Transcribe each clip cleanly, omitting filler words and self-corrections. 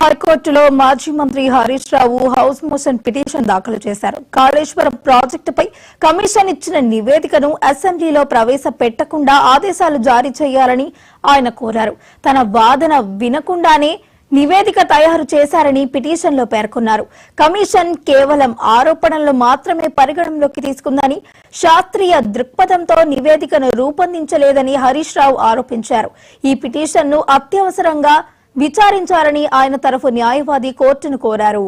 హైకోర్టులో మాజీ మంత్రి Harish Rao house motion petition దాఖలు చేశారు. కాళేశ్వరం ప్రాజెక్టుపై కమిషన్ ఇచ్చిన నివేదికను అసెంబ్లీలో ప్రవేశపెట్టకుండా ఆదేశాలు జారీ చేయాలని ఆయన కోరారు. తన వాదన వినకుండానే నివేదిక తయారు చేశారని పిటిషన్లో పేర్కొన్నారు. కమిషన్ కేవలం ఆరోపణలు మాత్రమే పరిగణనలోకి తీసుకుందని, శాస్త్రీయ దృక్పథంతో నివేదికను రూపొందించలేదని హరీష్ రావు ఆరోపించారు. ఈ పిటిషన్ను అత్యవసరంగా విచారించాలని ఆయన తరఫు న్యాయవాది కోర్టును కోరారు.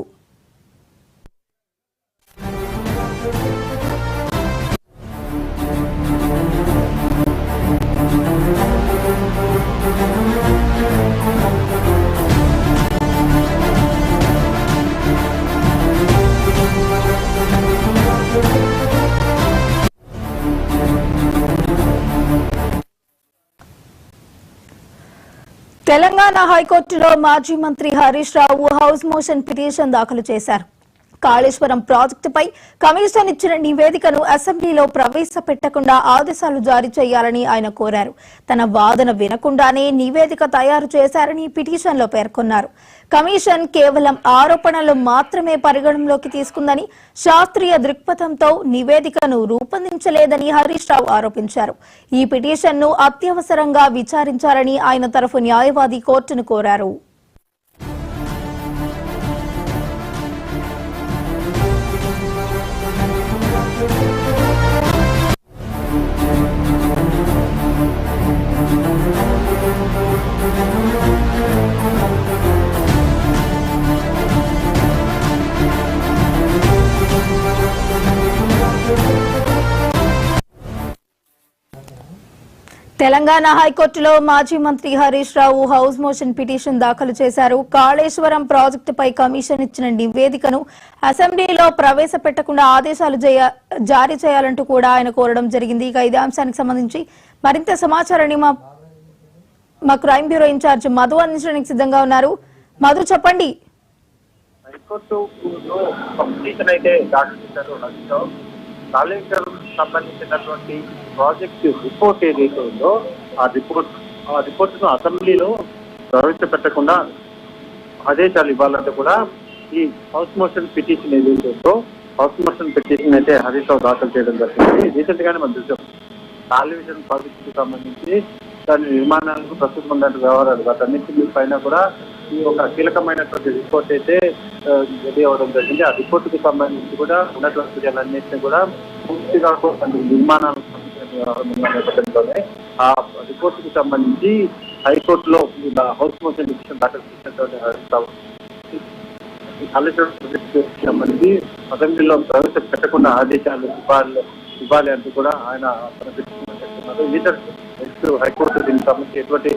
తెలంగాణ హైకోర్టులో మాజీ మంత్రి Harish Rao house motion petition దాఖలు చేశారు. కాళేశ్వరం ప్రాజెక్టుపై కమిషన్ ఇచ్చిన నివేదికను అసెంబ్లీలో ప్రవేశపెట్టకుండా ఆదేశాలు జారీ చేయాలని ఆయన కోరారు. తన వాదన వినకుండానే నివేదిక తయారు చేశారని పిటిషన్లో పేర్కొన్నారు. కమిషన్ కేవలం ఆరోపణలు మాత్రమే పరిగణనలోకి తీసుకుందని, శాస్త్రీయ దృక్పథంతో నివేదికను రూపొందించలేదని హరీష్ రావు ఆరోపించారు. ఈ పిటిషన్ను అత్యవసరంగా విచారించాలని ఆయన తరఫు న్యాయవాది కోర్టును కోరారు. తెలంగాణ హైకోర్టులో మాజీ మంత్రి Harish Rao house motion petition దాఖలు చేశారు. కాళేశ్వరం ప్రాజెక్టుపై కమిషన్ ఇచ్చిన నివేదికను అసెంబ్లీలో ప్రవేశపెట్టకుండా ఆదేశాలు జారీ చేయాలంటూ కూడా ఆయన కోరడం జరిగింది. ఇక ఇదే అంశానికి సంబంధించి మరింత సమాచారాన్ని మా క్రైమ్ బ్యూరో ఇన్ఛార్జ్ మధు అందించడానికి సిద్ధంగా ఉన్నారు. మధు, చెప్పండి. కాళేశ్వరం సంబంధించినటువంటి ప్రాజెక్టు రిపోర్ట్ ఏదైతే ఉందో ఆ రిపోర్టును అసెంబ్లీలో ప్రవేశపెట్టకుండా ఆదేశాలు ఇవ్వాలంటే కూడా ఈ హౌస్ మోషన్ పిటిషన్ ఏదైతే ఉందో హౌస్ మోషన్ పిటిషన్ అయితే హరీష్ రావు దాఖలు చేయడం జరిగింది. రీసెంట్ గానే మనం చూసాం కాళేశ్వరం ప్రాజెక్టుకు సంబంధించి దాని నిర్మాణాలకు ప్రస్తుతం ఉన్నటువంటి వ్యవహారాలు వాటన్నింటి పైన కూడా ఈ ఒక కీలకమైనటువంటి రిపోర్ట్ అయితే రెడీ అవ్వడం జరిగింది. ఆ రిపోర్టుకు సంబంధించి కూడా ఉన్నటువంటి ప్రజలన్నింటినీ కూడా పూర్తిగా నిర్మాణాలకు సంబంధించిన నేపథ్యంలోనే ఆ రిపోర్టుకు సంబంధించి హైకోర్టులో హౌస్ మోషన్ పిటిషన్ దాఖలు చేసినటువంటి కాళేశ్వరం ప్రాజెక్టు సంబంధించి అసెంబ్లీలో ప్రవేశపెట్టకుండా ఆదేశాలు ఇవ్వాలి అంటూ కూడా ఆయన హైకోర్టు దీనికి సంబంధించి ఎటువంటి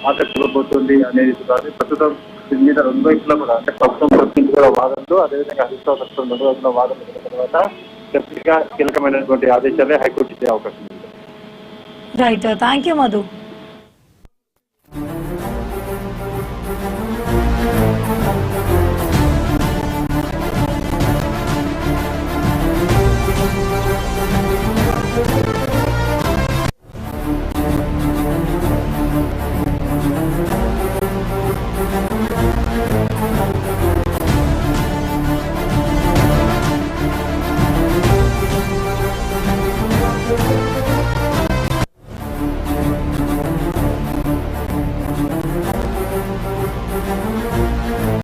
ఆసక్తి ఇవ్వబోతుంది అనేది కాదు. ప్రస్తుతం దీని మీద రెండు వైపులా కూడా అంటే ప్రభుత్వం తరఫున కూడా వాదనలు, అదేవిధంగా హరీష్ రావు తరఫున రెండు వైపుల వాదనలు జరిగిన తర్వాత కీలకమైనటువంటి ఆదేశాలే హైకోర్టు ఇచ్చే అవకాశం ఉంది. Right, thank you Madhu.